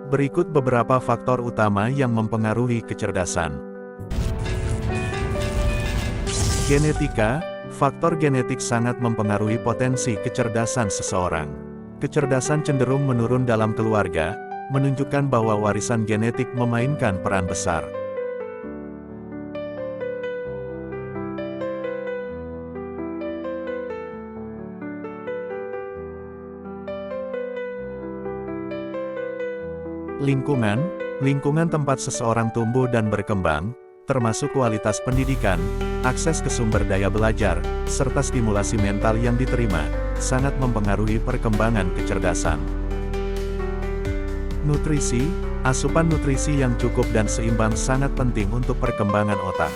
Berikut beberapa faktor utama yang mempengaruhi kecerdasan. Genetika, faktor genetik sangat mempengaruhi potensi kecerdasan seseorang. Kecerdasan cenderung menurun dalam keluarga, menunjukkan bahwa warisan genetik memainkan peran besar. Lingkungan tempat seseorang tumbuh dan berkembang, termasuk kualitas pendidikan, akses ke sumber daya belajar, serta stimulasi mental yang diterima, sangat mempengaruhi perkembangan kecerdasan. Nutrisi, asupan nutrisi yang cukup dan seimbang sangat penting untuk perkembangan otak.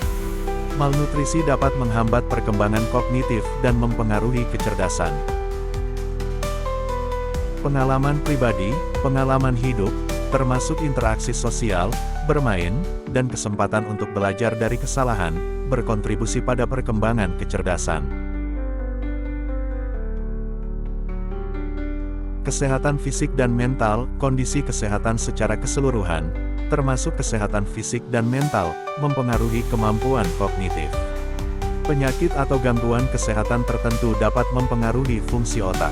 Malnutrisi dapat menghambat perkembangan kognitif dan mempengaruhi kecerdasan. Pengalaman pribadi, pengalaman hidup, termasuk interaksi sosial, bermain, dan kesempatan untuk belajar dari kesalahan, berkontribusi pada perkembangan kecerdasan. Kesehatan fisik dan mental, kondisi kesehatan secara keseluruhan, termasuk kesehatan fisik dan mental, mempengaruhi kemampuan kognitif. Penyakit atau gangguan kesehatan tertentu dapat mempengaruhi fungsi otak.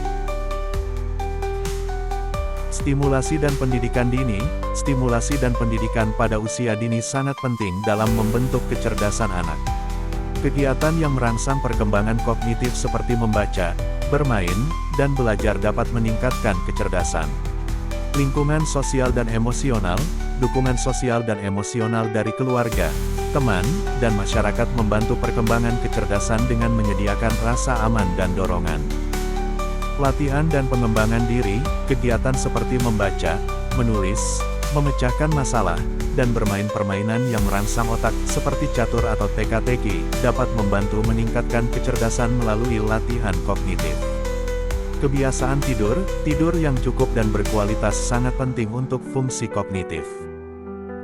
Stimulasi dan pendidikan dini, stimulasi dan pendidikan pada usia dini sangat penting dalam membentuk kecerdasan anak. Kegiatan yang merangsang perkembangan kognitif seperti membaca, bermain, dan belajar dapat meningkatkan kecerdasan. Lingkungan sosial dan emosional, dukungan sosial dan emosional dari keluarga, teman, dan masyarakat membantu perkembangan kecerdasan dengan menyediakan rasa aman dan dorongan. Latihan dan pengembangan diri, kegiatan seperti membaca, menulis, memecahkan masalah, dan bermain permainan yang merangsang otak seperti catur atau teka-teki, dapat membantu meningkatkan kecerdasan melalui latihan kognitif. Kebiasaan tidur yang cukup dan berkualitas sangat penting untuk fungsi kognitif.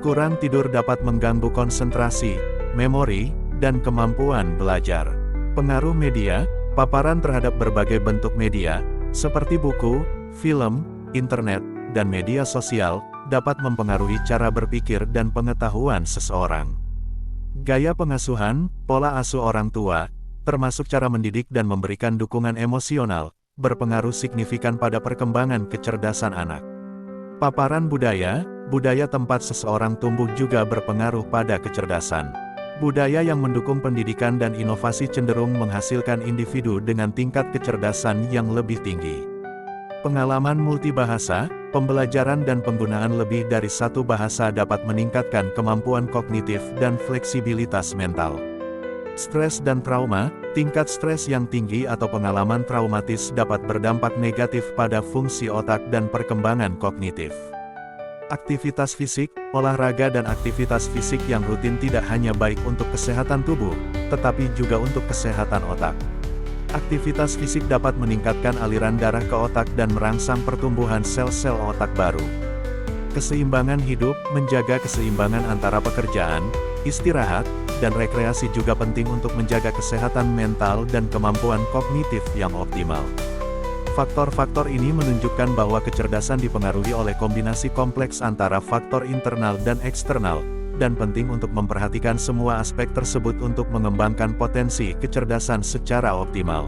Kurang tidur dapat mengganggu konsentrasi, memori, dan kemampuan belajar. Pengaruh media, paparan terhadap berbagai bentuk media, seperti buku, film, internet, dan media sosial, dapat mempengaruhi cara berpikir dan pengetahuan seseorang. Gaya pengasuhan, pola asuh orang tua, termasuk cara mendidik dan memberikan dukungan emosional, berpengaruh signifikan pada perkembangan kecerdasan anak. Paparan budaya tempat seseorang tumbuh juga berpengaruh pada kecerdasan. Budaya yang mendukung pendidikan dan inovasi cenderung menghasilkan individu dengan tingkat kecerdasan yang lebih tinggi. Pengalaman multibahasa, pembelajaran dan penggunaan lebih dari satu bahasa dapat meningkatkan kemampuan kognitif dan fleksibilitas mental. Stres dan trauma, tingkat stres yang tinggi atau pengalaman traumatis dapat berdampak negatif pada fungsi otak dan perkembangan kognitif. Aktivitas fisik, olahraga dan aktivitas fisik yang rutin tidak hanya baik untuk kesehatan tubuh, tetapi juga untuk kesehatan otak. Aktivitas fisik dapat meningkatkan aliran darah ke otak dan merangsang pertumbuhan sel-sel otak baru. Keseimbangan hidup, menjaga keseimbangan antara pekerjaan, istirahat, dan rekreasi juga penting untuk menjaga kesehatan mental dan kemampuan kognitif yang optimal. Faktor-faktor ini menunjukkan bahwa kecerdasan dipengaruhi oleh kombinasi kompleks antara faktor internal dan eksternal, dan penting untuk memperhatikan semua aspek tersebut untuk mengembangkan potensi kecerdasan secara optimal.